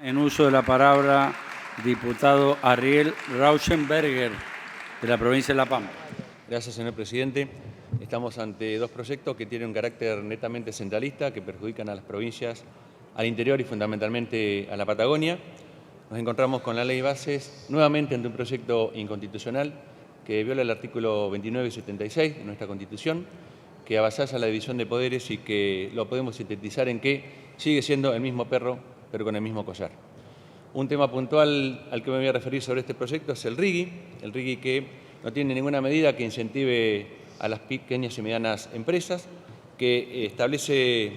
En uso de la palabra, diputado Ariel Rauschenberger, de la provincia de La Pampa. Gracias, señor presidente. Estamos ante dos proyectos que tienen un carácter netamente centralista, que perjudican a las provincias, al interior y fundamentalmente a la Patagonia. Nos encontramos con la ley de bases nuevamente ante un proyecto inconstitucional que viola el artículo 29 y 76 de nuestra Constitución, que avasalla la división de poderes y que lo podemos sintetizar en que sigue siendo el mismo perro, pero con el mismo collar. Un tema puntual al que me voy a referir sobre este proyecto es el RIGI que no tiene ninguna medida que incentive a las pequeñas y medianas empresas, que establece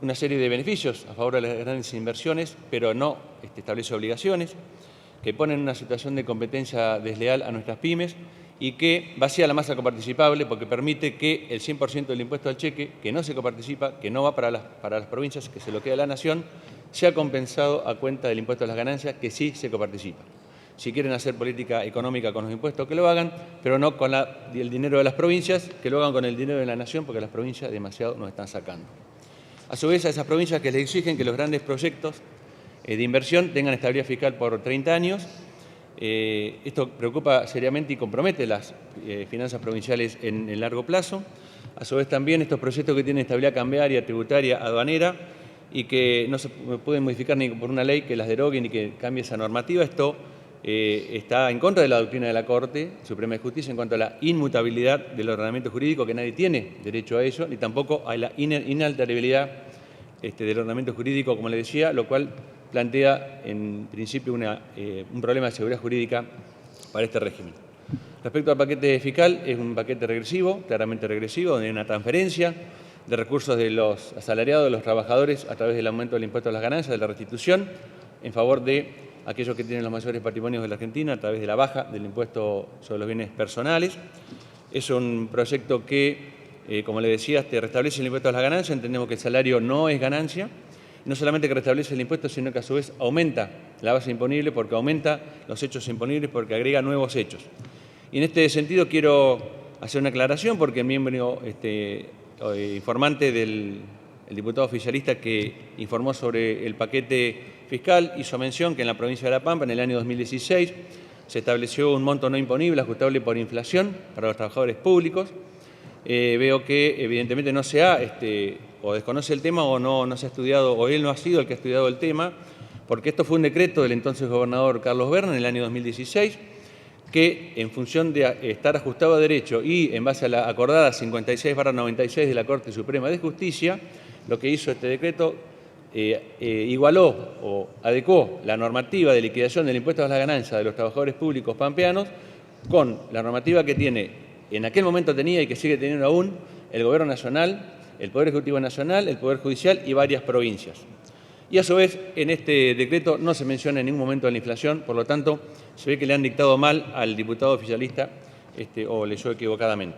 una serie de beneficios a favor de las grandes inversiones, pero no establece obligaciones, que pone en una situación de competencia desleal a nuestras pymes y que vacía la masa coparticipable porque permite que el 100% del impuesto al cheque, que no se coparticipa, que no va para las provincias, que se lo queda a la nación, sea compensado a cuenta del impuesto a las ganancias, que sí se coparticipa. Si quieren hacer política económica con los impuestos, que lo hagan, pero no con el dinero de las provincias, que lo hagan con el dinero de la nación, porque las provincias demasiado nos están sacando. A su vez, a esas provincias que les exigen que los grandes proyectos de inversión tengan estabilidad fiscal por 30 años, esto preocupa seriamente y compromete las finanzas provinciales en largo plazo. A su vez también estos proyectos que tienen estabilidad cambiaria, tributaria, aduanera y que no se pueden modificar ni por una ley que las derogue ni que cambie esa normativa, esto está en contra de la doctrina de la Corte Suprema de Justicia en cuanto a la inmutabilidad del ordenamiento jurídico, que nadie tiene derecho a ello, ni tampoco a la inalterabilidad del ordenamiento jurídico, como le decía, lo cual plantea en principio un problema de seguridad jurídica para este régimen. Respecto al paquete fiscal, es un paquete regresivo, claramente regresivo, donde hay una transferencia de recursos de los asalariados, de los trabajadores, a través del aumento del impuesto a las ganancias, de la restitución, en favor de aquellos que tienen los mayores patrimonios de la Argentina, a través de la baja del impuesto sobre los bienes personales. Es un proyecto que, como le decía, restablece el impuesto a las ganancias. Entendemos que el salario no es ganancia. No solamente que restablece el impuesto, sino que a su vez aumenta la base imponible, porque aumenta los hechos imponibles, porque agrega nuevos hechos. Y en este sentido quiero hacer una aclaración, porque el miembro informante del diputado oficialista que informó sobre el paquete fiscal hizo mención que en la provincia de La Pampa, en el año 2016, se estableció un monto no imponible ajustable por inflación para los trabajadores públicos. Veo que evidentemente no se ha, o desconoce el tema o no se ha estudiado, o él no ha sido el que ha estudiado el tema, porque esto fue un decreto del entonces gobernador Carlos Berna en el año 2016, que en función de estar ajustado a derecho y en base a la acordada 56/96 de la Corte Suprema de Justicia, lo que hizo este decreto igualó o adecuó la normativa de liquidación del impuesto a las ganancias de los trabajadores públicos pampeanos con la normativa que en aquel momento tenía y que sigue teniendo aún el Gobierno Nacional, el Poder Ejecutivo Nacional, el Poder Judicial y varias provincias. Y a su vez, en este decreto no se menciona en ningún momento la inflación, por lo tanto, se ve que le han dictado mal al diputado oficialista o leyó equivocadamente.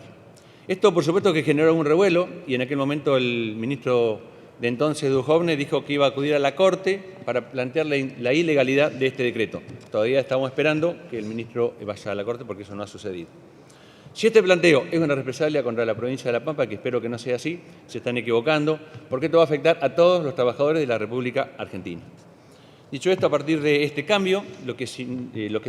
Esto, por supuesto, que generó un revuelo y en aquel momento el ministro de entonces, Duhovne, dijo que iba a acudir a la Corte para plantear la ilegalidad de este decreto. Todavía estamos esperando que el ministro vaya a la Corte porque eso no ha sucedido. Si este planteo es una represalia contra la provincia de La Pampa, que espero que no sea así, se están equivocando, porque esto va a afectar a todos los trabajadores de la República Argentina. Dicho esto, a partir de este cambio, lo que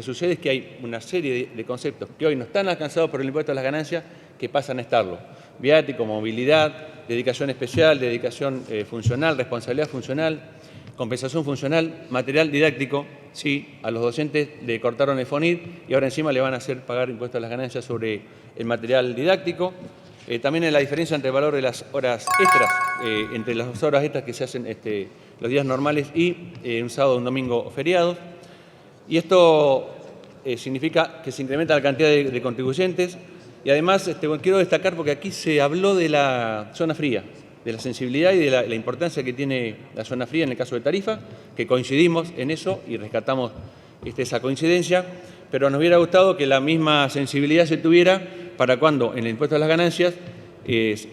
sucede es que hay una serie de conceptos que hoy no están alcanzados por el impuesto a las ganancias que pasan a estarlo. Viático, movilidad, dedicación especial, dedicación funcional, responsabilidad funcional, compensación funcional, material didáctico. Sí, a los docentes le cortaron el FONID y ahora encima le van a hacer pagar impuestos a las ganancias sobre el material didáctico. También en la diferencia entre el valor de las horas extras, entre las horas extras que se hacen los días normales y un sábado o un domingo feriados. Y esto significa que se incrementa la cantidad de contribuyentes. Y además quiero destacar porque aquí se habló de la zona fría, de la sensibilidad y de la importancia que tiene la zona fría en el caso de Tarifa, que coincidimos en eso y rescatamos esa coincidencia, pero nos hubiera gustado que la misma sensibilidad se tuviera para cuando en el impuesto a las ganancias,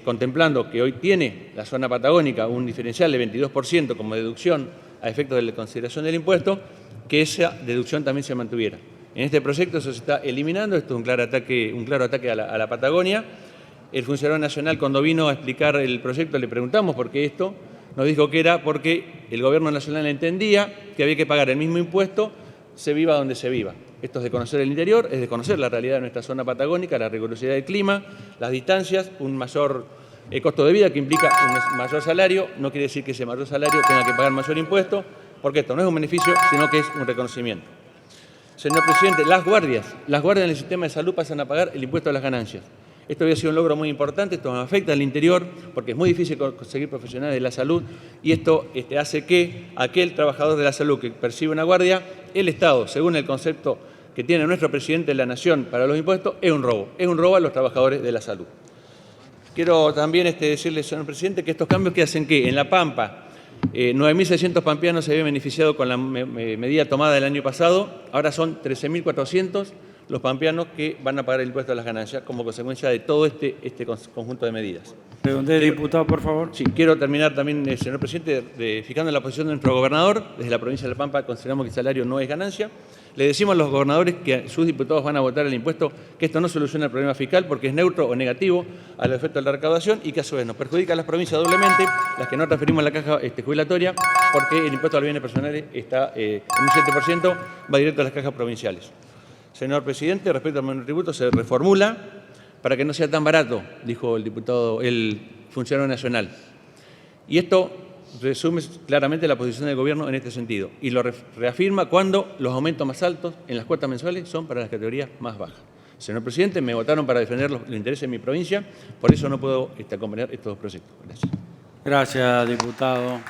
contemplando que hoy tiene la zona patagónica un diferencial de 22% como deducción a efectos de la consideración del impuesto, que esa deducción también se mantuviera. En este proyecto eso se está eliminando, esto es un claro ataque a la Patagonia. El funcionario nacional, cuando vino a explicar el proyecto, le preguntamos por qué esto, nos dijo que era porque el Gobierno Nacional entendía que había que pagar el mismo impuesto, se viva donde se viva. Esto es de conocer el interior, es de conocer la realidad de nuestra zona patagónica, la rigurosidad del clima, las distancias, un mayor costo de vida que implica un mayor salario. No quiere decir que ese mayor salario tenga que pagar mayor impuesto, porque esto no es un beneficio, sino que es un reconocimiento. Señor presidente, las guardias en el sistema de salud pasan a pagar el impuesto a las ganancias. Esto había sido un logro muy importante, esto afecta al interior porque es muy difícil conseguir profesionales de la salud y esto hace que aquel trabajador de la salud que percibe una guardia, el Estado, según el concepto que tiene nuestro presidente de la Nación para los impuestos, es un robo a los trabajadores de la salud. Quiero también decirle, señor presidente, que estos cambios que hacen que en La Pampa 9.600 pampeanos se habían beneficiado con la medida tomada el año pasado, ahora son 13.400 los pampeanos que van a pagar el impuesto a las ganancias como consecuencia de todo este conjunto de medidas. Pregunté, diputado, por favor. Sí, quiero terminar también, señor presidente, fijando en la posición de nuestro gobernador. Desde la provincia de La Pampa consideramos que el salario no es ganancia. Le decimos a los gobernadores que sus diputados van a votar el impuesto, que esto no soluciona el problema fiscal porque es neutro o negativo a los efectos de la recaudación y que a su vez nos perjudica a las provincias doblemente, las que no transferimos la caja jubilatoria, porque el impuesto a los bienes personales está en un 7%, va directo a las cajas provinciales. Señor presidente, respecto al monotributo se reformula para que no sea tan barato, dijo el funcionario nacional. Y esto resume claramente la posición del Gobierno en este sentido y lo reafirma cuando los aumentos más altos en las cuotas mensuales son para las categorías más bajas. Señor presidente, me votaron para defender los intereses de mi provincia, por eso no puedo acompañar estos dos proyectos. Gracias. Gracias, diputado.